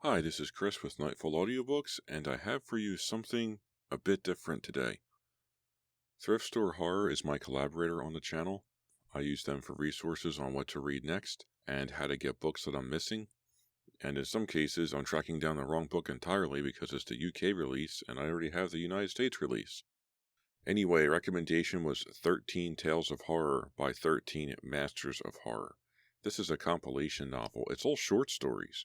Hi, this is Chris with Nightfall Audiobooks, and I have for you something a bit different today. Thrift Store Horror is my collaborator on the channel. I use them for resources on what to read next and how to get books that I'm missing. And in some cases, I'm tracking down the wrong book entirely because it's the UK release and I already have the United States release. Anyway, recommendation was 13 Tales of Horror by 13 Masters of Horror. This is a compilation novel. It's all short stories.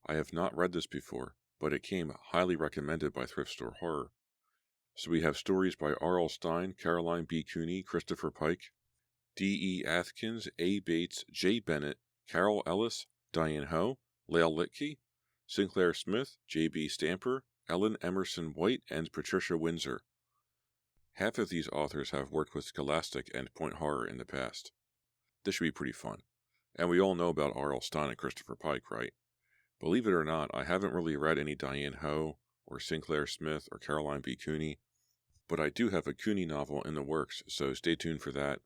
I have not read this before, but it came highly recommended by Thrift Store Horror. So we have stories by R.L. Stine, Caroline B. Cooney, Christopher Pike, D.E. Atkins, A. Bates, J. Bennett, Carol Ellis, Diane Hoh, Lael Littke, Sinclair Smith, J.B. Stamper, Ellen Emerson White, and Patricia Windsor. Half of these authors have worked with Scholastic and Point Horror in the past. This should be pretty fun. And we all know about R.L. Stine and Christopher Pike, right? Believe it or not, I haven't really read any Diane Hoh or Sinclair Smith or Caroline B. Cooney, but I do have a Cooney novel in the works, so stay tuned for that.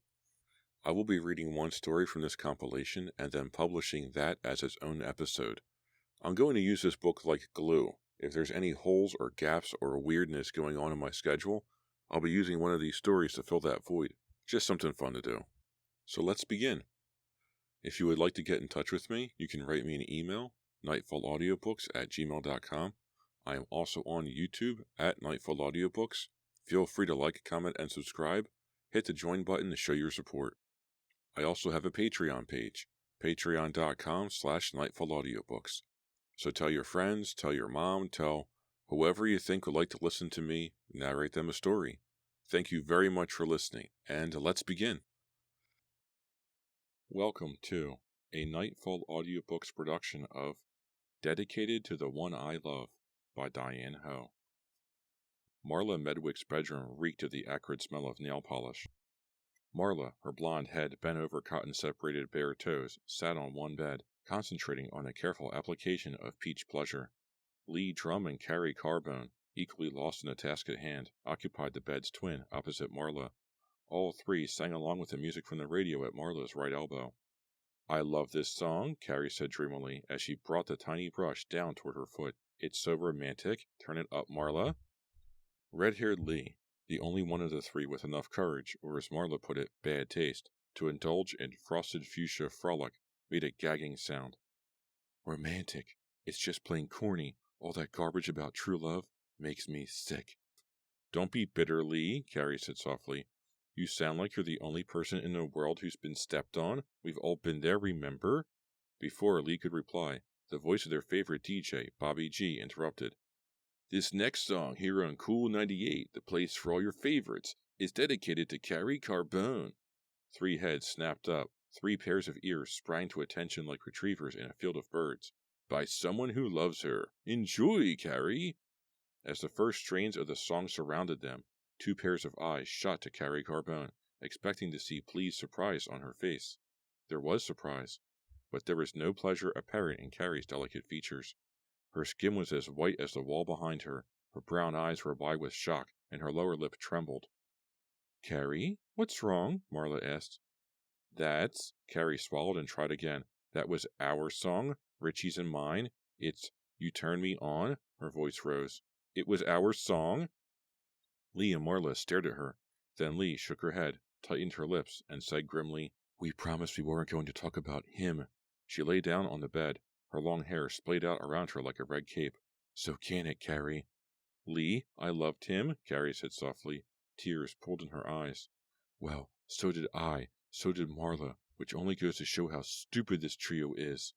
I will be reading one story from this compilation and then publishing that as its own episode. I'm going to use this book like glue. If there's any holes or gaps or weirdness going on in my schedule, I'll be using one of these stories to fill that void. Just something fun to do. So let's begin. If you would like to get in touch with me, you can write me an email, nightfallaudiobooks@gmail.com. I am also on YouTube at Nightfall Audiobooks. Feel free to like, comment, and subscribe. Hit the join button to show your support. I also have a Patreon page, patreon.com/nightfallaudiobooks. So tell your friends, tell your mom, tell whoever you think would like to listen to me narrate them a story. Thank you very much for listening, and let's begin. Welcome to a Nightfall Audiobooks production of Dedicated to the One I Love by Diane Hoh. Marla Medwick's bedroom reeked of the acrid smell of nail polish. Marla, her blonde head bent over cotton-separated bare toes, sat on one bed, concentrating on a careful application of peach pleasure. Lee Drum and Carrie Carbone, equally lost in the task at hand, occupied the bed's twin opposite Marla. All three sang along with the music from the radio at Marla's right elbow. "I love this song," Carrie said dreamily as she brought the tiny brush down toward her foot. "It's so romantic. Turn it up, Marla." Red-haired Lee, the only one of the three with enough courage, or as Marla put it, bad taste, to indulge in frosted fuchsia frolic, made a gagging sound. "Romantic. It's just plain corny. All that garbage about true love makes me sick." "Don't be bitter, Lee," Carrie said softly. "You sound like you're the only person in the world who's been stepped on. We've all been there, remember?" Before Lee could reply, the voice of their favorite DJ, Bobby G, interrupted. "This next song here on Cool 98, the place for all your favorites, is dedicated to Carrie Carbone." Three heads snapped up. Three pairs of ears sprang to attention like retrievers in a field of birds. "By someone who loves her. Enjoy, Carrie." As the first strains of the song surrounded them, two pairs of eyes shot to Carrie Carbone, expecting to see pleased surprise on her face. There was surprise, but there was no pleasure apparent in Carrie's delicate features. Her skin was as white as the wall behind her, her brown eyes were wide with shock, and her lower lip trembled. "Carrie, what's wrong?" Marla asked. "That's," Carrie swallowed and tried again. "That was our song, Richie's and mine. It's You Turn Me On." Her voice rose. "It was our song?" Lee and Marla stared at her. Then Lee shook her head, tightened her lips, and said grimly, "We promised we weren't going to talk about him." She lay down on the bed, her long hair splayed out around her like a red cape. "So can it, Carrie?" "Lee, I loved him," Carrie said softly. Tears pulled in her eyes. "Well, so did I. So did Marla, which only goes to show how stupid this trio is."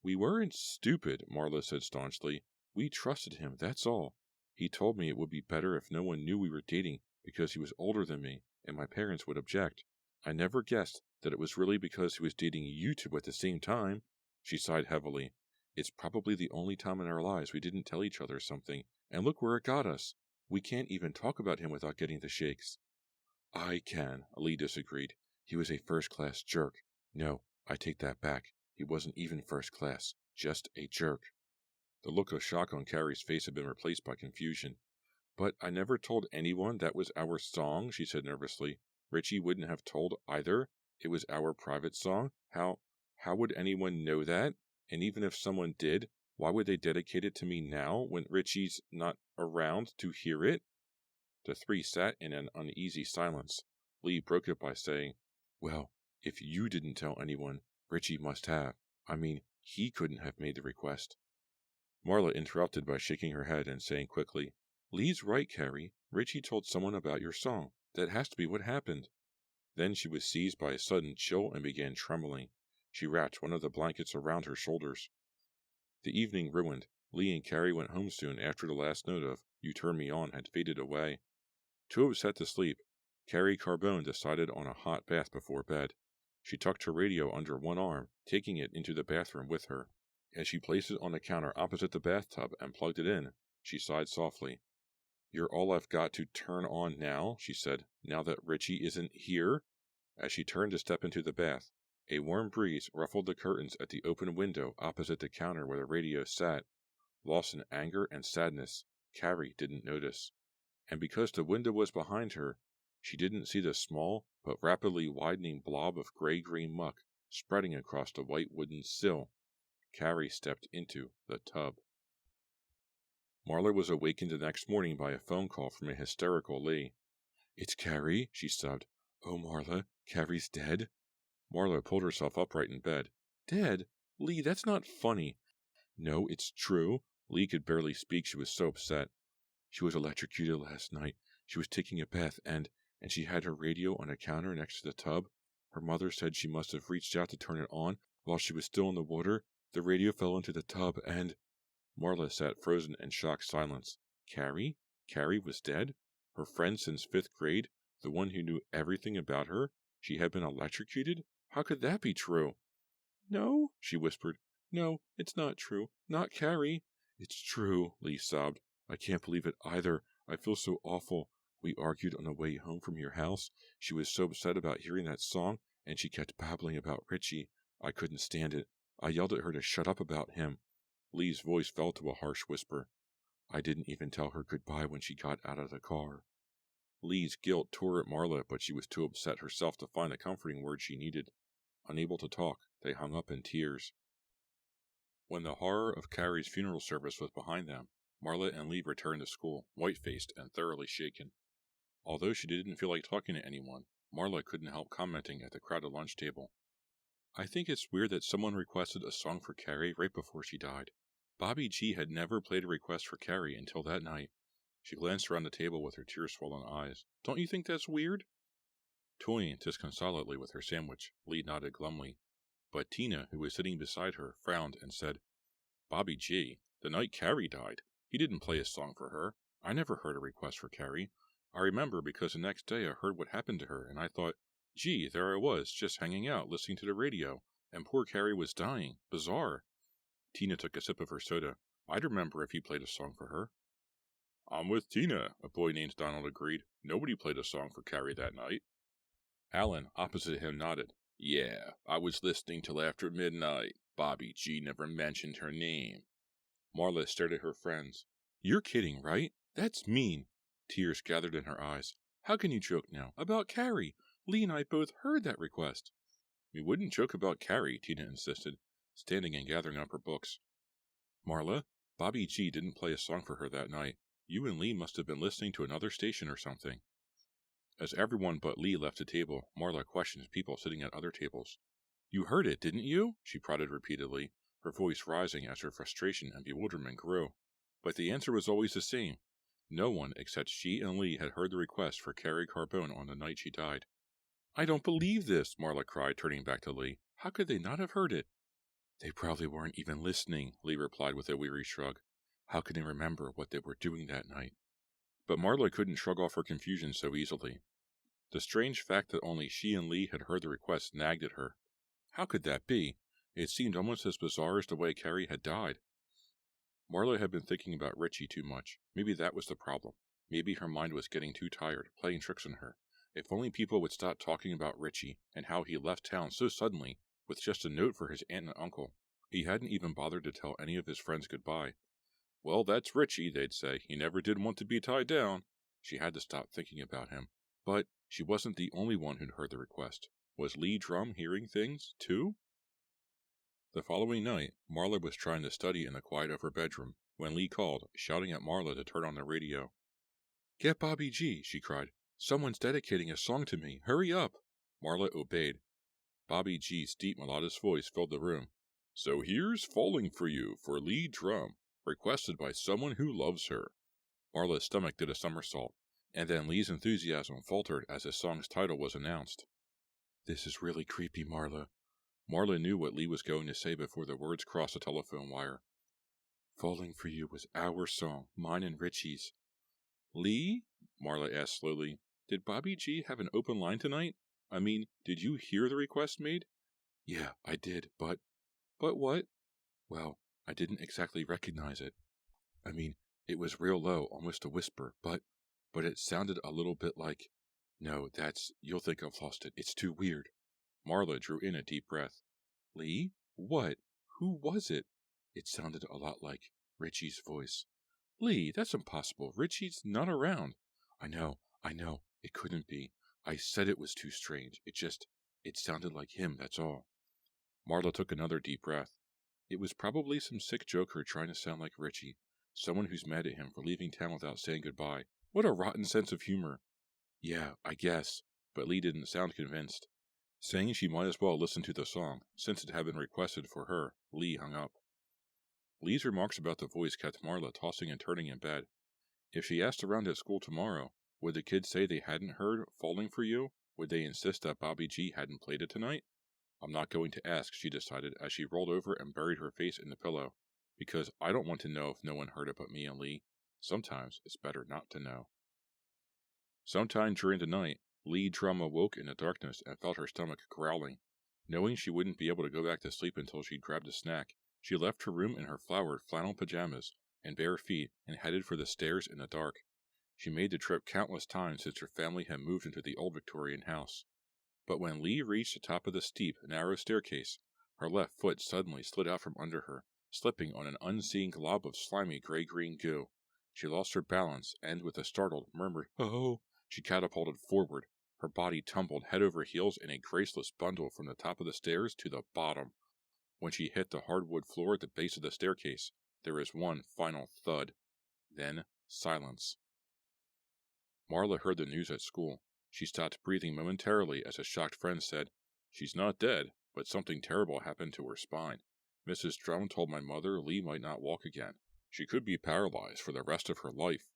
"We weren't stupid," Marla said staunchly. "We trusted him, that's all. He told me it would be better if no one knew we were dating because he was older than me and my parents would object. I never guessed that it was really because he was dating you two at the same time." She sighed heavily. "It's probably the only time in our lives we didn't tell each other something, and look where it got us. We can't even talk about him without getting the shakes." "I can," Lee disagreed. "He was a first-class jerk. No, I take that back. He wasn't even first class, just a jerk." The look of shock on Carrie's face had been replaced by confusion. "But I never told anyone that was our song," she said nervously. "Richie wouldn't have told either. It was our private song. How would anyone know that? And even if someone did, Why would they dedicate it to me now when Richie's not around to hear it? The three sat in an uneasy silence. Lee broke it by saying, "Well, if you didn't tell anyone, Richie must have. I mean, he couldn't have made the request." Marla interrupted by shaking her head and saying quickly, "Lee's right, Carrie. Richie told someone about your song. That has to be what happened." Then she was seized by a sudden chill and began trembling. She wrapped one of the blankets around her shoulders. The evening ruined. Lee and Carrie went home soon after the last note of "You Turn Me On" had faded away. Too upset to sleep, Carrie Carbone decided on a hot bath before bed. She tucked her radio under one arm, taking it into the bathroom with her. As she placed it on the counter opposite the bathtub and plugged it in, she sighed softly. "You're all I've got to turn on now," she said, "now that Richie isn't here." As she turned to step into the bath, a warm breeze ruffled the curtains at the open window opposite the counter where the radio sat. Lost in anger and sadness, Carrie didn't notice. And because the window was behind her, she didn't see the small but rapidly widening blob of gray-green muck spreading across the white wooden sill. Carrie stepped into the tub. Marla was awakened the next morning by a phone call from a hysterical Lee. "It's Carrie," she sobbed. "Oh, Marla, Carrie's dead." Marla pulled herself upright in bed. "Dead? Lee, that's not funny." "No, it's true." Lee could barely speak, she was so upset. "She was electrocuted last night. She was taking a bath, and she had her radio on a counter next to the tub. Her mother said she must have reached out to turn it on while she was still in the water. The radio fell into the tub, and—" Marla sat frozen in shocked silence. Carrie? Carrie was dead? Her friend since 5th grade? The one who knew everything about her? She had been electrocuted? How could that be true? "No," she whispered. "No, it's not true. Not Carrie." "It's true," Lee sobbed. "I can't believe it either. I feel so awful. We argued on the way home from your house. She was so upset about hearing that song, and she kept babbling about Richie. I couldn't stand it. I yelled at her to shut up about him." Lee's voice fell to a harsh whisper. "I didn't even tell her goodbye when she got out of the car." Lee's guilt tore at Marla, but she was too upset herself to find the comforting word she needed. Unable to talk, they hung up in tears. When the horror of Carrie's funeral service was behind them, Marla and Lee returned to school, white-faced and thoroughly shaken. Although she didn't feel like talking to anyone, Marla couldn't help commenting at the crowded lunch table. "I think it's weird that someone requested a song for Carrie right before she died. Bobby G had never played a request for Carrie until that night." She glanced around the table with her tear-swollen eyes. "Don't you think that's weird?" Toying disconsolately with her sandwich, Lee nodded glumly. But Tina, who was sitting beside her, frowned and said, "Bobby G, the night Carrie died. He didn't play a song for her. I never heard a request for Carrie. I remember because the next day I heard what happened to her, and I thought, gee, there I was, just hanging out, listening to the radio, and poor Carrie was dying. Bizarre." Tina took a sip of her soda. "I'd remember if he played a song for her." "I'm with Tina," a boy named Donald agreed. "Nobody played a song for Carrie that night." Alan, opposite him, nodded. "Yeah, I was listening till after midnight. Bobby G never mentioned her name." Marla stared at her friends. "You're kidding, right? That's mean." Tears gathered in her eyes. "How can you joke now? About Carrie? Lee and I both heard that request." "We wouldn't joke about Carrie," Tina insisted, standing and gathering up her books. "Marla, Bobby G didn't play a song for her that night. You and Lee must have been listening to another station or something." As everyone but Lee left the table, Marla questioned people sitting at other tables. "You heard it, didn't you?" she prodded repeatedly, her voice rising as her frustration and bewilderment grew. But the answer was always the same. No one except she and Lee had heard the request for Carrie Carbone on the night she died. "I don't believe this," Marla cried, turning back to Lee. "How could they not have heard it?" "They probably weren't even listening," Lee replied with a weary shrug. "How could they remember what they were doing that night?" But Marla couldn't shrug off her confusion so easily. The strange fact that only she and Lee had heard the request nagged at her. How could that be? It seemed almost as bizarre as the way Carrie had died. Marla had been thinking about Richie too much. Maybe that was the problem. Maybe her mind was getting too tired, playing tricks on her. If only people would stop talking about Richie and how he left town so suddenly with just a note for his aunt and uncle. He hadn't even bothered to tell any of his friends goodbye. "Well, that's Richie," they'd say. "He never did want to be tied down." She had to stop thinking about him. But she wasn't the only one who'd heard the request. Was Lee Drum hearing things, too? The following night, Marla was trying to study in the quiet of her bedroom when Lee called, shouting at Marla to turn on the radio. "Get Bobby G," she cried. "Someone's dedicating a song to me. Hurry up!" Marla obeyed. Bobby G's deep melodious voice filled the room. "So here's Falling for You for Lee Drum, requested by someone who loves her." Marla's stomach did a somersault, and then Lee's enthusiasm faltered as the song's title was announced. "This is really creepy, Marla." Marla knew what Lee was going to say before the words crossed the telephone wire. "Falling for You was our song, mine and Richie's." "Lee?" Marla asked slowly. "Did Bobby G have an open line tonight? I mean, did you hear the request made?" "Yeah, I did, but..." "But what?" "Well, I didn't exactly recognize it. I mean, it was real low, almost a whisper, but it sounded a little bit like... No, you'll think I've lost it. It's too weird." Marla drew in a deep breath. "Lee? What? Who was it?" "It sounded a lot like Richie's voice." "Lee, that's impossible. Richie's not around." I know. It couldn't be. I said it was too strange. It sounded like him, that's all." Marla took another deep breath. It was probably some sick joker trying to sound like Richie. Someone who's mad at him for leaving town without saying goodbye. What a rotten sense of humor. "Yeah, I guess." But Lee didn't sound convinced. Saying she might as well listen to the song, since it had been requested for her, Lee hung up. Lee's remarks about the voice kept Marla tossing and turning in bed. If she asked around at school tomorrow, would the kids say they hadn't heard Falling for You? Would they insist that Bobby G hadn't played it tonight? I'm not going to ask, she decided as she rolled over and buried her face in the pillow, because I don't want to know if no one heard it but me and Lee. Sometimes it's better not to know. Sometime during the night, Lee Drum awoke in the darkness and felt her stomach growling. Knowing she wouldn't be able to go back to sleep until she'd grabbed a snack, she left her room in her flowered flannel pajamas and bare feet and headed for the stairs in the dark. She made the trip countless times since her family had moved into the old Victorian house. But when Lee reached the top of the steep, narrow staircase, her left foot suddenly slid out from under her, slipping on an unseen glob of slimy gray-green goo. She lost her balance and, with a startled, murmured, "Oh!" she catapulted forward. Her body tumbled head over heels in a graceless bundle from the top of the stairs to the bottom. When she hit the hardwood floor at the base of the staircase, there was one final thud. Then silence. Marla heard the news at school. She stopped breathing momentarily as a shocked friend said, "She's not dead, but something terrible happened to her spine. Mrs. Drum told my mother Lee might not walk again. She could be paralyzed for the rest of her life."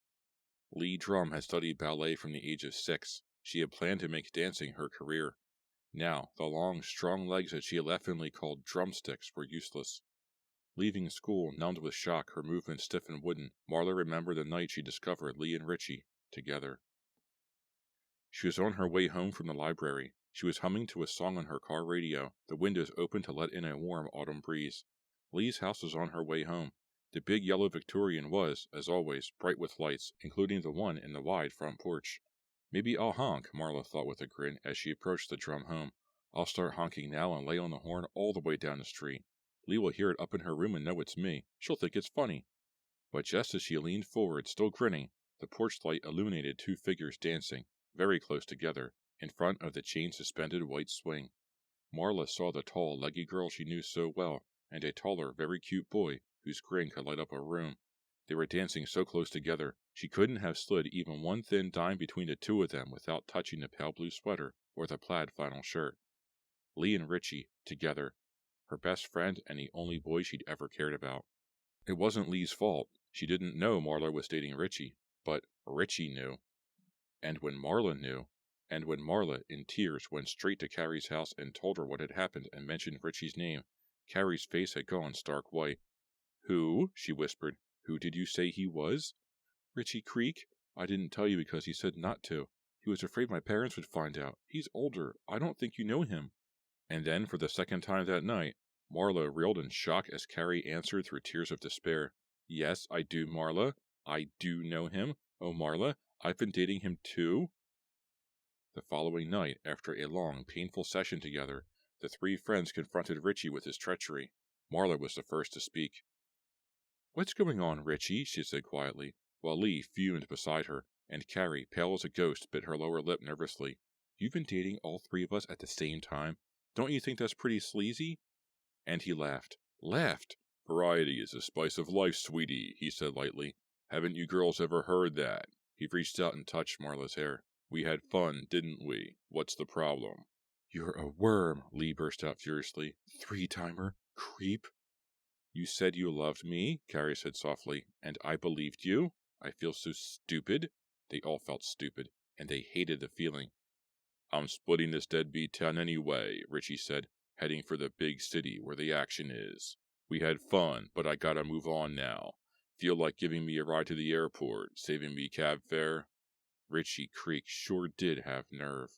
Lee Drum had studied ballet from the age of 6. She had planned to make dancing her career. Now, the long, strong legs that she had laughingly called drumsticks were useless. Leaving school, numbed with shock, her movements stiff and wooden, Marla remembered the night she discovered Lee and Richie together. She was on her way home from the library. She was humming to a song on her car radio, the windows open to let in a warm autumn breeze. Lee's house was on her way home. The big yellow Victorian was, as always, bright with lights, including the one in the wide front porch. "Maybe I'll honk," Marla thought with a grin as she approached the Drum home. "I'll start honking now and lay on the horn all the way down the street. Lee will hear it up in her room and know it's me. She'll think it's funny." But just as she leaned forward, still grinning, the porch light illuminated 2 figures dancing, very close together, in front of the chain-suspended white swing. Marla saw the tall, leggy girl she knew so well, and a taller, very cute boy whose grin could light up a room. They were dancing so close together, she couldn't have slid even one thin dime between the two of them without touching the pale blue sweater or the plaid flannel shirt. Lee and Richie, together. Her best friend and the only boy she'd ever cared about. It wasn't Lee's fault. She didn't know Marla was dating Richie, but Richie knew. And when Marla knew, and when Marla, in tears, went straight to Carrie's house and told her what had happened and mentioned Richie's name, Carrie's face had gone stark white. "Who?" she whispered. "Who did you say he was?" "Richie Creek. I didn't tell you because he said not to. He was afraid my parents would find out. He's older. I don't think you know him." And then, for the second time that night, Marla reeled in shock as Carrie answered through tears of despair. "Yes, I do, Marla. I do know him. Oh, Marla, I've been dating him too." The following night, after a long, painful session together, the 3 friends confronted Richie with his treachery. Marla was the first to speak. "What's going on, Richie?" she said quietly, while Lee fumed beside her, and Carrie, pale as a ghost, bit her lower lip nervously. "You've been dating all 3 of us at the same time? Don't you think that's pretty sleazy?" And he laughed. Laughed! Variety is the spice of life, sweetie, he said lightly. Haven't you girls ever heard that? He reached out and touched Marla's hair. We had fun, didn't we? What's the problem? You're a worm, Lee burst out furiously. Three-timer. Creep. You said you loved me, Carrie said softly, and I believed you? I feel so stupid. They all felt stupid, and they hated the feeling. I'm splitting this deadbeat town anyway, Richie said, heading for the big city where the action is. We had fun, but I gotta move on now. Feel like giving me a ride to the airport, saving me cab fare? Richie Creek sure did have nerve.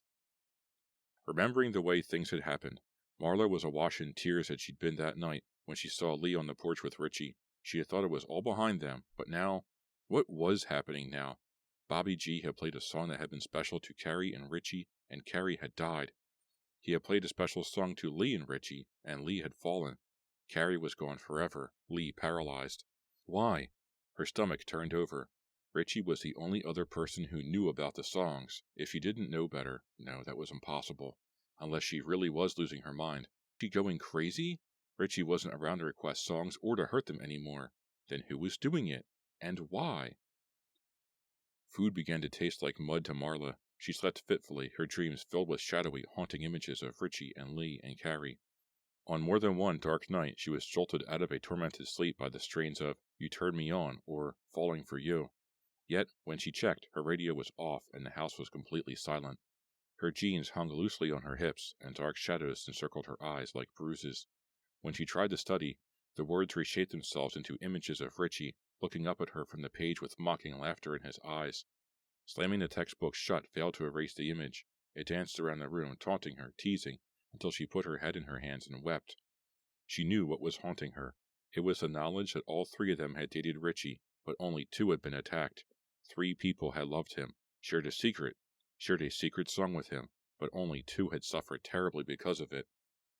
Remembering the way things had happened, Marla was awash in tears as she'd been that night when she saw Lee on the porch with Richie. She had thought it was all behind them, but now, what was happening now? Bobby G had played a song that had been special to Carrie and Richie, and Carrie had died. He had played a special song to Lee and Richie, and Lee had fallen. Carrie was gone forever, Lee paralyzed. Why? Her stomach turned over. Richie was the only other person who knew about the songs. If she didn't know better, no, that was impossible. Unless she really was losing her mind. Was she going crazy? Richie wasn't around to request songs or to hurt them anymore. Then who was doing it? And why? Food began to taste like mud to Marla. She slept fitfully, her dreams filled with shadowy, haunting images of Richie and Lee and Carrie. On more than one dark night, she was jolted out of a tormented sleep by the strains of You Turned Me On or Falling for You. Yet, when she checked, her radio was off and the house was completely silent. Her jeans hung loosely on her hips, and dark shadows encircled her eyes like bruises. When she tried to study, the words reshaped themselves into images of Richie, looking up at her from the page with mocking laughter in his eyes. Slamming the textbook shut failed to erase the image. It danced around the room, taunting her, teasing, until she put her head in her hands and wept. She knew what was haunting her. It was the knowledge that all three of them had dated Richie, but only two had been attacked. 3 people had loved him, shared a secret song with him, but only 2 had suffered terribly because of it.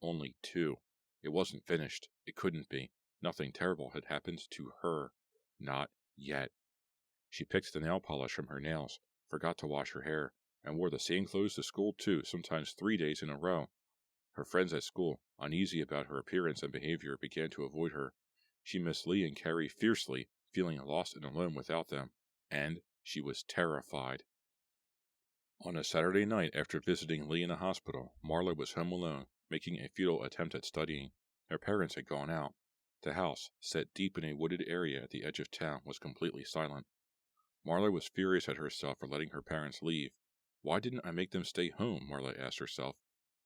Only 2. It wasn't finished. It couldn't be. Nothing terrible had happened to her. Not yet. She picked the nail polish from her nails, forgot to wash her hair, and wore the same clothes to school too, sometimes 3 days in a row. Her friends at school, uneasy about her appearance and behavior, began to avoid her. She missed Lee and Carrie fiercely, feeling lost and alone without them. And she was terrified. On a Saturday night after visiting Lee in the hospital, Marla was home alone, making a futile attempt at studying. Her parents had gone out. The house, set deep in a wooded area at the edge of town, was completely silent. Marla was furious at herself for letting her parents leave. Why didn't I make them stay home? Marla asked herself.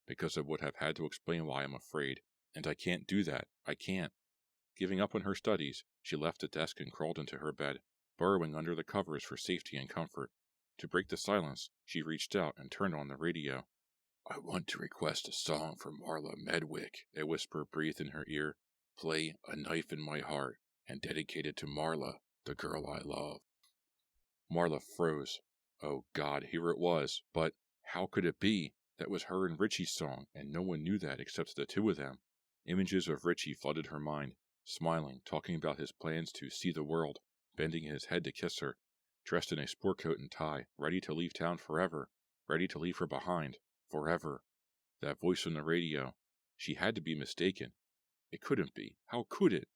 Because I would have had to explain why I'm afraid. And I can't do that. I can't. Giving up on her studies, she left the desk and crawled into her bed, burrowing under the covers for safety and comfort. To break the silence, she reached out and turned on the radio. I want to request a song from Marla Medwick, a whisper breathed in her ear. Play A Knife in My Heart, and dedicate it to Marla, the girl I love. Marla froze. Oh God, here it was. But how could it be? That was her and Richie's song, and no one knew that except the two of them. Images of Richie flooded her mind, smiling, talking about his plans to see the world, bending his head to kiss her, dressed in a sport coat and tie, ready to leave town forever, ready to leave her behind, forever. That voice on the radio. She had to be mistaken. It couldn't be. How could it?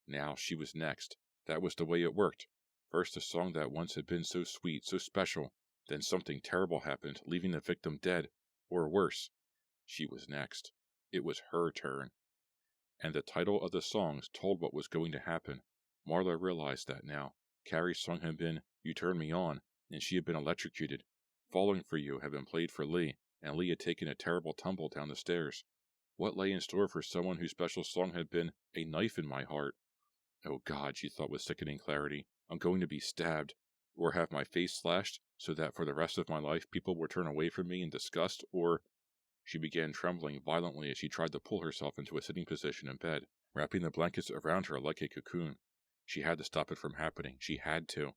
Now she was next. That was the way it worked. First a song that once had been so sweet, so special, then something terrible happened, leaving the victim dead. Or worse. She was next. It was her turn. And the title of the songs told what was going to happen. Marla realized that now. Carrie's song had been You Turn Me On, and she had been electrocuted. Falling for You had been played for Lee, and Lee had taken a terrible tumble down the stairs. What lay in store for someone whose special song had been A Knife in My Heart? Oh God, she thought with sickening clarity. I'm going to be stabbed, or have my face slashed, so that for the rest of my life people will turn away from me in disgust, or... She began trembling violently as she tried to pull herself into a sitting position in bed, wrapping the blankets around her like a cocoon. She had to stop it from happening. She had to.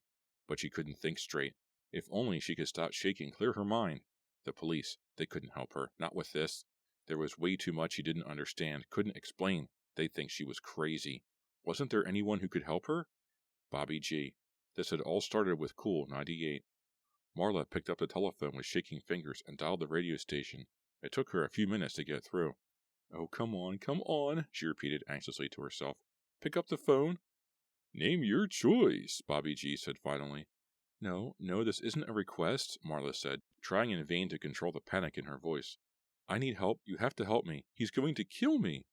But she couldn't think straight. If only she could stop shaking, clear her mind. The police, they couldn't help her. Not with this. There was way too much she didn't understand, couldn't explain. They'd think she was crazy. Wasn't there anyone who could help her? Bobby G. This had all started with Cool 98. Marla picked up the telephone with shaking fingers and dialed the radio station. It took her a few minutes to get through. Oh, come on, she repeated anxiously to herself. Pick up the phone. Name your choice, Bobby G said finally. No, this isn't a request, Marla said, trying in vain to control the panic in her voice. I need help. You have to help me. He's going to kill me.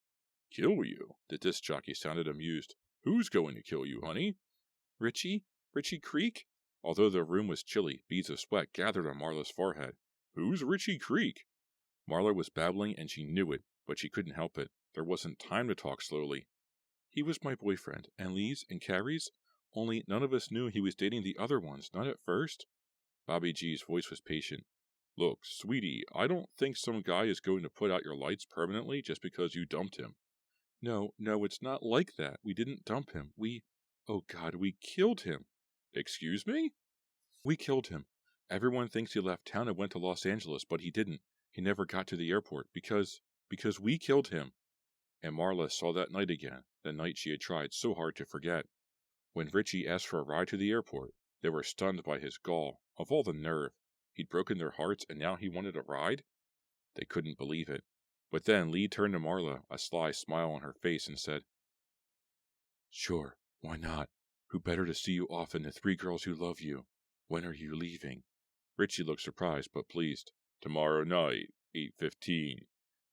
Kill you? The disc jockey sounded amused. Who's going to kill you, honey? Richie Creek? Although the room was chilly, beads of sweat gathered on Marla's forehead. Who's Richie Creek? Marla was babbling and she knew it, but she couldn't help it. There wasn't time to talk slowly. He was my boyfriend, and Lee's and Carrie's, only none of us knew he was dating the other ones, not at first. Bobby G's voice was patient. Look, sweetie, I don't think some guy is going to put out your lights permanently just because you dumped him. No, it's not like that. We didn't dump him. We killed him. Excuse me? We killed him. Everyone thinks he left town and went to Los Angeles, but he didn't. He never got to the airport because we killed him. And Marla saw that night again, the night she had tried so hard to forget. When Richie asked for a ride to the airport, they were stunned by his gall. Of all the nerve. He'd broken their hearts and now he wanted a ride? They couldn't believe it. But then Lee turned to Marla, a sly smile on her face, and said, Sure, why not? Who better to see you off than the three girls who love you? When are you leaving? Richie looked surprised but pleased. Tomorrow night, 8:15.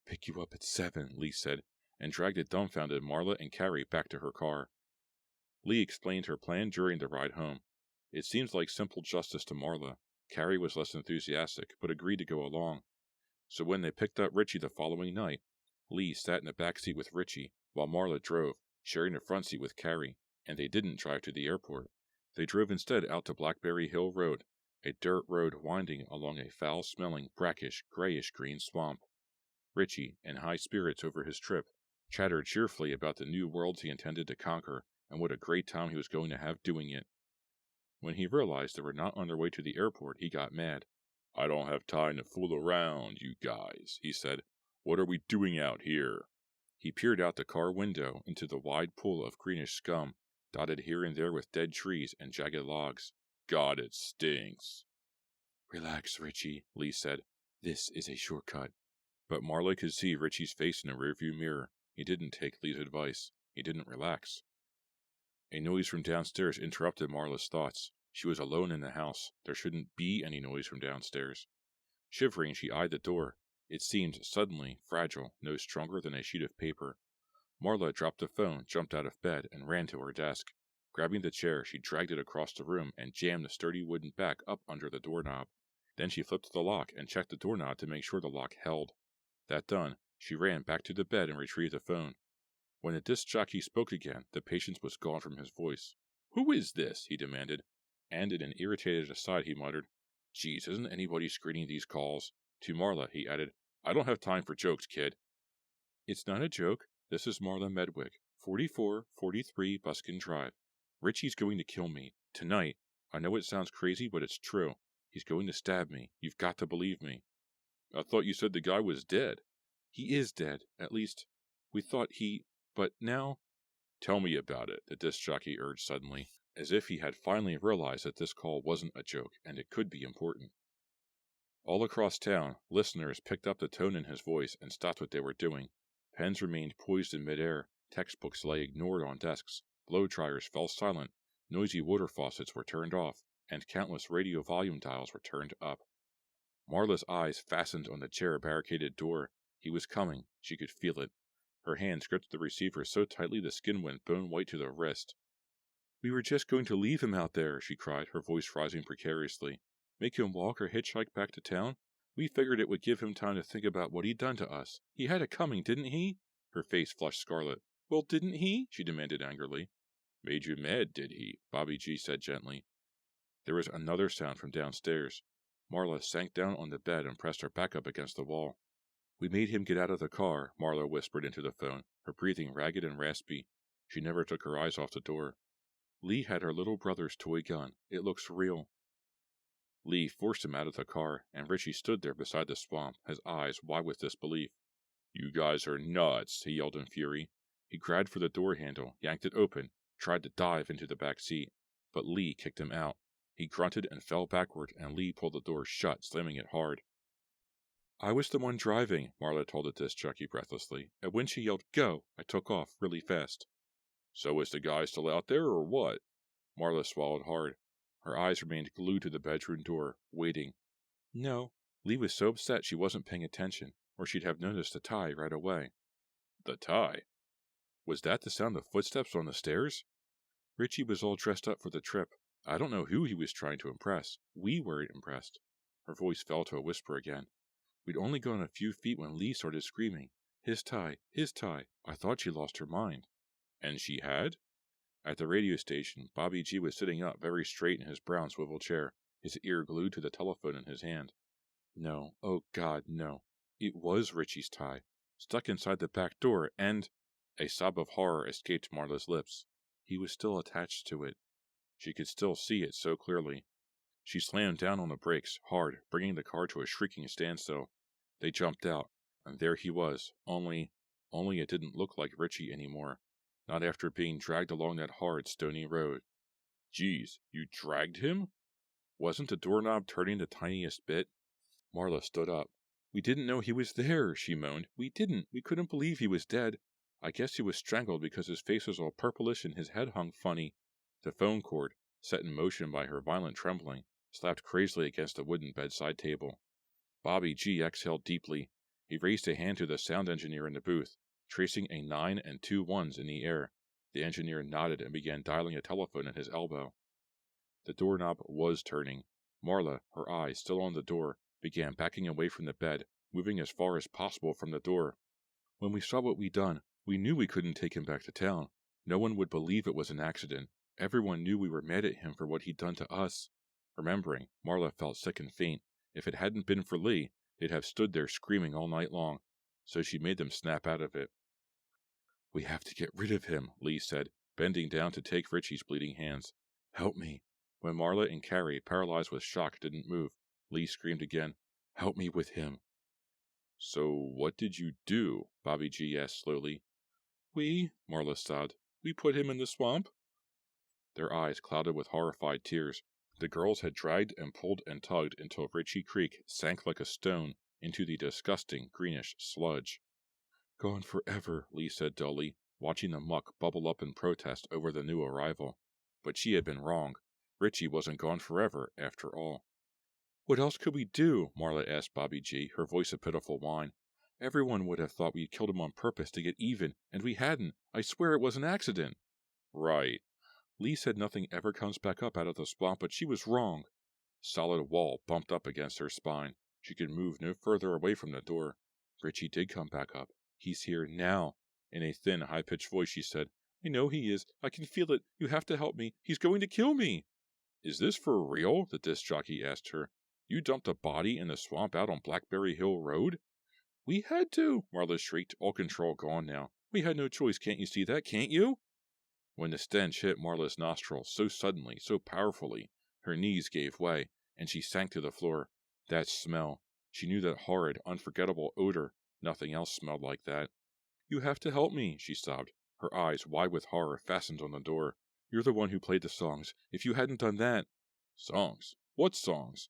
Pick you up at 7, Lee said, and dragged a dumbfounded Marla and Carrie back to her car. Lee explained her plan during the ride home. It seemed like simple justice to Marla. Carrie was less enthusiastic, but agreed to go along. So when they picked up Richie the following night, Lee sat in the back seat with Richie, while Marla drove, sharing the front seat with Carrie, and they didn't drive to the airport. They drove instead out to Blackberry Hill Road, a dirt road winding along a foul-smelling, brackish, grayish-green swamp. Richie, in high spirits over his trip, chattered cheerfully about the new worlds he intended to conquer and what a great time he was going to have doing it. When he realized they were not on their way to the airport, he got mad. I don't have time to fool around, you guys, he said. What are we doing out here? He peered out the car window into the wide pool of greenish scum, dotted here and there with dead trees and jagged logs. God, it stinks. Relax, Richie, Lee said. This is a shortcut. But Marla could see Richie's face in the rearview mirror. He didn't take Lee's advice. He didn't relax. A noise from downstairs interrupted Marla's thoughts. She was alone in the house. There shouldn't be any noise from downstairs. Shivering, she eyed the door. It seemed suddenly fragile, no stronger than a sheet of paper. Marla dropped the phone, jumped out of bed, and ran to her desk. Grabbing the chair, she dragged it across the room and jammed the sturdy wooden back up under the doorknob. Then she flipped the lock and checked the doorknob to make sure the lock held. That done, she ran back to the bed and retrieved the phone. When the disc jockey spoke again, the patience was gone from his voice. Who is this? He demanded. And in an irritated aside, he muttered, Geez, isn't anybody screening these calls? To Marla, he added, I don't have time for jokes, kid. It's not a joke. This is Marla Medwick, 4443 Buskin Drive. Richie's going to kill me. Tonight. I know it sounds crazy, but it's true. He's going to stab me. You've got to believe me. I thought you said the guy was dead. He is dead. At least, we thought he... But now... Tell me about it, the disc jockey urged suddenly, as if he had finally realized that this call wasn't a joke and it could be important. All across town, listeners picked up the tone in his voice and stopped what they were doing. Pens remained poised in midair, textbooks lay ignored on desks, blow dryers fell silent, noisy water faucets were turned off, and countless radio volume dials were turned up. Marla's eyes fastened on the chair-barricaded door. He was coming. She could feel it. Her hands gripped the receiver so tightly the skin went bone-white to the wrist. We were just going to leave him out there, she cried, her voice rising precariously. Make him walk or hitchhike back to town? We figured it would give him time to think about what he'd done to us. He had it coming, didn't he? Her face flushed scarlet. Well, didn't he? She demanded angrily. Made you mad, did he? Bobby G said gently. There was another sound from downstairs. Marla sank down on the bed and pressed her back up against the wall. We made him get out of the car, Marla whispered into the phone, her breathing ragged and raspy. She never took her eyes off the door. Lee had her little brother's toy gun. It looks real. Lee forced him out of the car, and Richie stood there beside the swamp, his eyes wide with disbelief. You guys are nuts, he yelled in fury. He grabbed for the door handle, yanked it open, tried to dive into the back seat, but Lee kicked him out. He grunted and fell backward, and Lee pulled the door shut, slamming it hard. I was the one driving, Marla told the disc jockey breathlessly, and when she yelled, "Go!" I took off really fast. So was the guy still out there, or what? Marla swallowed hard. Her eyes remained glued to the bedroom door, waiting. No, Lee was so upset she wasn't paying attention, or she'd have noticed the tie right away. The tie? Was that the sound of footsteps on the stairs? Richie was all dressed up for the trip. I don't know who he was trying to impress. We weren't impressed. Her voice fell to a whisper again. We'd only gone a few feet when Lee started screaming. His tie, his tie. I thought she lost her mind. And she had? At the radio station, Bobby G was sitting up very straight in his brown swivel chair, his ear glued to the telephone in his hand. No, oh God, no. It was Richie's tie, stuck inside the back door, and... A sob of horror escaped Marla's lips. He was still attached to it. She could still see it so clearly. She slammed down on the brakes, hard, bringing the car to a shrieking standstill. They jumped out, and there he was, only it didn't look like Richie anymore, not after being dragged along that hard, stony road. Geez, you dragged him? Wasn't the doorknob turning the tiniest bit? Marla stood up. We didn't know he was there, she moaned. We didn't. We couldn't believe he was dead. I guess he was strangled because his face was all purplish and his head hung funny. The phone cord, set in motion by her violent trembling, slapped crazily against the wooden bedside table. Bobby G exhaled deeply. He raised a hand to the sound engineer in the booth, tracing a 9 and 2 1s in the air. The engineer nodded and began dialing a telephone at his elbow. The doorknob was turning. Marla, her eyes still on the door, began backing away from the bed, moving as far as possible from the door. When we saw what we'd done, we knew we couldn't take him back to town. No one would believe it was an accident. Everyone knew we were mad at him for what he'd done to us. Remembering, Marla felt sick and faint. If it hadn't been for Lee, they'd have stood there screaming all night long. So she made them snap out of it. We have to get rid of him, Lee said, bending down to take Richie's bleeding hands. Help me. When Marla and Carrie, paralyzed with shock, didn't move, Lee screamed again, Help me with him. So what did you do? Bobby G asked slowly. Marla sobbed, we put him in the swamp. Their eyes clouded with horrified tears. The girls had dragged and pulled and tugged until Ritchie Creek sank like a stone into the disgusting greenish sludge. Gone forever, Lee said dully, watching the muck bubble up in protest over the new arrival. But she had been wrong. Ritchie wasn't gone forever, after all. What else could we do? Marla asked Bobby G, her voice a pitiful whine. Everyone would have thought we'd killed him on purpose to get even, and we hadn't. I swear it was an accident. Right. Lee said nothing ever comes back up out of the swamp, but she was wrong. Solid wall bumped up against her spine. She could move no further away from the door. Richie did come back up. He's here now. In a thin, high-pitched voice, she said, I know he is. I can feel it. You have to help me. He's going to kill me. Is this for real? The disc jockey asked her. You dumped a body in the swamp out on Blackberry Hill Road? We had to, Marla shrieked, all control gone now. We had no choice, can't you see that, can't you? When the stench hit Marla's nostrils so suddenly, so powerfully, her knees gave way, and she sank to the floor. That smell. She knew that horrid, unforgettable odor. Nothing else smelled like that. You have to help me, she sobbed, her eyes wide with horror fastened on the door. You're the one who played the songs. If you hadn't done that... Songs? What songs?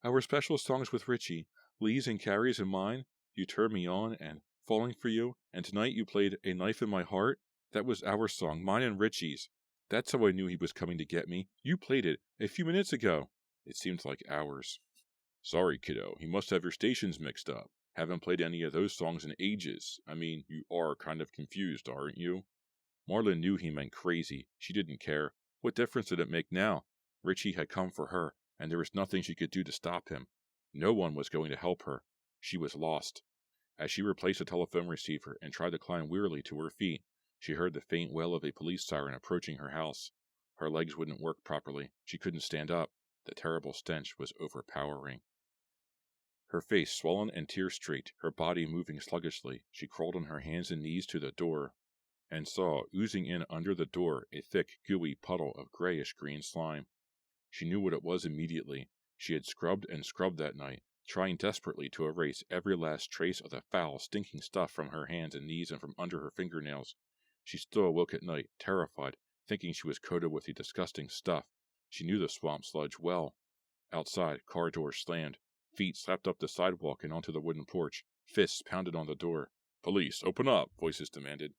Our special songs with Richie. Lee's and Carrie's and mine. You turned me on, and Falling for You, and tonight you played A Knife in My Heart. That was our song, mine and Richie's. That's how I knew he was coming to get me. You played it a few minutes ago. It seemed like hours. Sorry, kiddo, you must have your stations mixed up. Haven't played any of those songs in ages. I mean, you are kind of confused, aren't you? Marla knew he meant crazy. She didn't care. What difference did it make now? Richie had come for her, and there was nothing she could do to stop him. No one was going to help her. She was lost. As she replaced the telephone receiver and tried to climb wearily to her feet, she heard the faint wail of a police siren approaching her house. Her legs wouldn't work properly. She couldn't stand up. The terrible stench was overpowering. Her face swollen and tear-streaked, her body moving sluggishly, she crawled on her hands and knees to the door, and saw, oozing in under the door, a thick, gooey puddle of grayish-green slime. She knew what it was immediately. She had scrubbed and scrubbed that night, trying desperately to erase every last trace of the foul, stinking stuff from her hands and knees and from under her fingernails. She still awoke at night, terrified, thinking she was coated with the disgusting stuff. She knew the swamp sludge well. Outside, car doors slammed. Feet slapped up the sidewalk and onto the wooden porch. Fists pounded on the door. "Police, open up," voices demanded.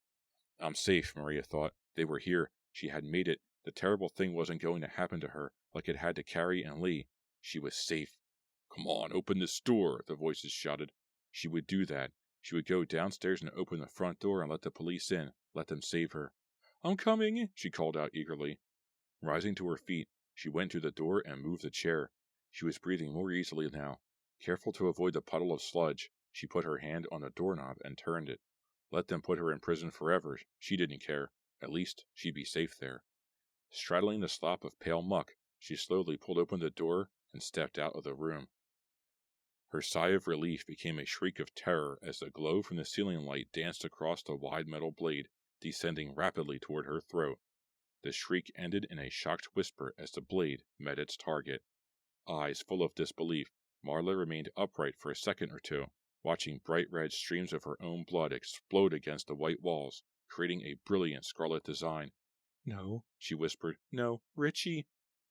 I'm safe, Maria thought. They were here. She had made it. The terrible thing wasn't going to happen to her, like it had to Carrie and Lee. She was safe. "Come on, open this door," the voices shouted. She would do that. She would go downstairs and open the front door and let the police in, let them save her. "I'm coming," she called out eagerly. Rising to her feet, she went to the door and moved the chair. She was breathing more easily now. Careful to avoid the puddle of sludge, she put her hand on the doorknob and turned it. Let them put her in prison forever. She didn't care. At least, she'd be safe there. Straddling the slop of pale muck, she slowly pulled open the door and stepped out of the room. Her sigh of relief became a shriek of terror as the glow from the ceiling light danced across the wide metal blade, descending rapidly toward her throat. The shriek ended in a shocked whisper as the blade met its target. Eyes full of disbelief, Marla remained upright for a second or two, watching bright red streams of her own blood explode against the white walls, creating a brilliant scarlet design. "No," she whispered. "No, Richie."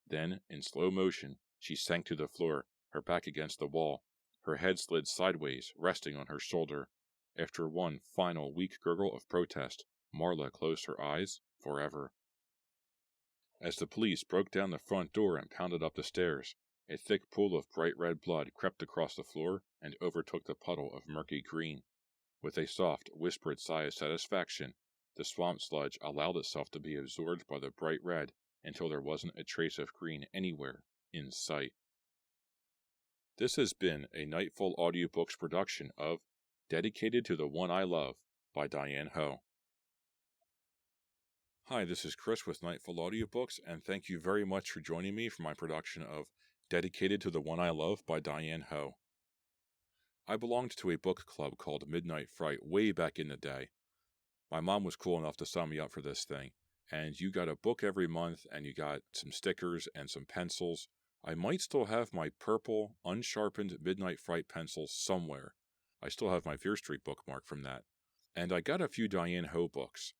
Then, in slow motion, she sank to the floor, her back against the wall. Her head slid sideways, resting on her shoulder. After one final weak gurgle of protest, Marla closed her eyes forever. As the police broke down the front door and pounded up the stairs, a thick pool of bright red blood crept across the floor and overtook the puddle of murky green. With a soft, whispered sigh of satisfaction, the swamp sludge allowed itself to be absorbed by the bright red until there wasn't a trace of green anywhere in sight. This has been a Nightfall Audiobooks production of Dedicated to the One I Love by Diane Hoh. Hi, this is Chris with Nightfall Audiobooks, and thank you very much for joining me for my production of Dedicated to the One I Love by Diane Hoh. I belonged to a book club called Midnight Fright way back in the day. My mom was cool enough to sign me up for this thing, and you got a book every month, and you got some stickers and some pencils. I might still have my purple, unsharpened Midnight Fright pencil somewhere. I still have my Fear Street bookmark from that. And I got a few Diane Hoh books.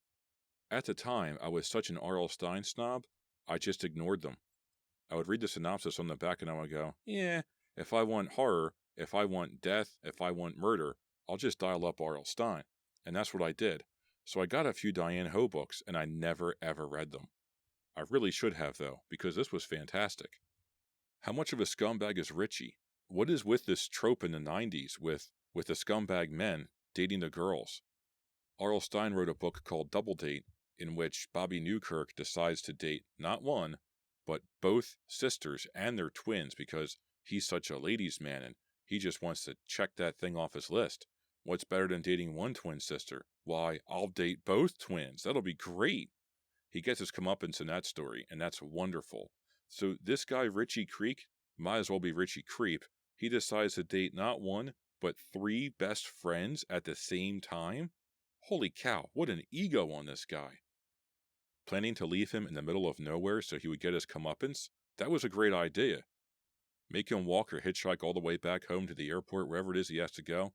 At the time, I was such an R.L. Stine snob, I just ignored them. I would read the synopsis on the back and I would go, yeah, if I want horror, if I want death, if I want murder, I'll just dial up R.L. Stine. And that's what I did. So I got a few Diane Hoh books and I never ever read them. I really should have though, because this was fantastic. How much of a scumbag is Richie? What is with this trope in the 90s with the scumbag men dating the girls? R.L. Stine wrote a book called Double Date, in which Bobby Newkirk decides to date not one, but both sisters and their twins because he's such a ladies' man and he just wants to check that thing off his list. What's better than dating one twin sister? Why, I'll date both twins. That'll be great. He gets his comeuppance in that story, and that's wonderful. So this guy, Richie Creek, might as well be Richie Creep. He decides to date not one, but 3 best friends at the same time? Holy cow, what an ego on this guy. Planning to leave him in the middle of nowhere so he would get his comeuppance? That was a great idea. Make him walk or hitchhike all the way back home to the airport, wherever it is he has to go.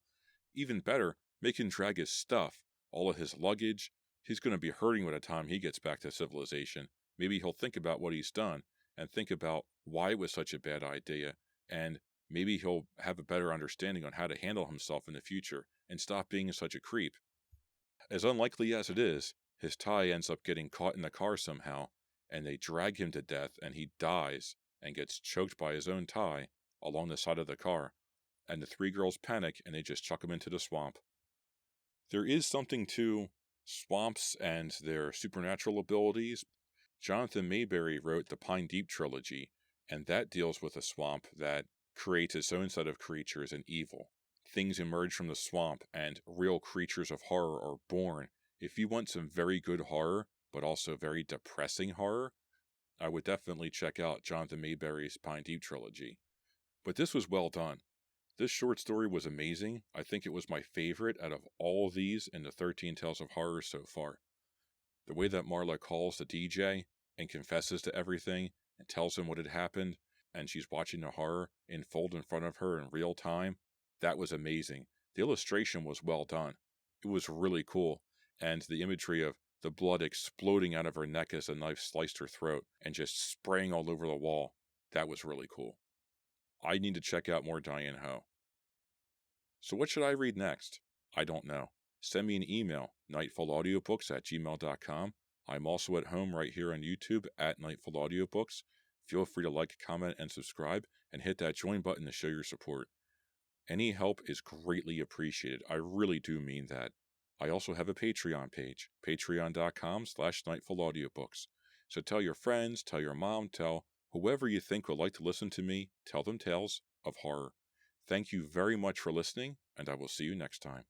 Even better, make him drag his stuff, all of his luggage. He's going to be hurting by the time he gets back to civilization. Maybe he'll think about what he's done and think about why it was such a bad idea, and maybe he'll have a better understanding on how to handle himself in the future and stop being such a creep. As unlikely as it is, his tie ends up getting caught in the car somehow, and they drag him to death, and he dies and gets choked by his own tie along the side of the car, and the 3 girls panic and they just chuck him into the swamp. There is something to swamps and their supernatural abilities. Jonathan Mayberry wrote the Pine Deep trilogy, and that deals with a swamp that creates its own set of creatures and evil. Things emerge from the swamp, and real creatures of horror are born. If you want some very good horror, but also very depressing horror, I would definitely check out Jonathan Mayberry's Pine Deep trilogy. But this was well done. This short story was amazing. I think it was my favorite out of all of these in the 13 Tales of Horror so far. The way that Marla calls the DJ and confesses to everything and tells him what had happened, and she's watching the horror unfold in front of her in real time, that was amazing. The illustration was well done. It was really cool, and the imagery of the blood exploding out of her neck as a knife sliced her throat and just spraying all over the wall, that was really cool. I need to check out more Diane Hoh. So what should I read next? I don't know. Send me an email, nightfallaudiobooks@gmail.com. I'm also at home right here on YouTube at Nightfall Audiobooks. Feel free to like, comment, and subscribe, and hit that join button to show your support. Any help is greatly appreciated. I really do mean that. I also have a Patreon page, patreon.com/nightfallaudiobooks. So tell your friends, tell your mom, tell whoever you think would like to listen to me, tell them tales of horror. Thank you very much for listening, and I will see you next time.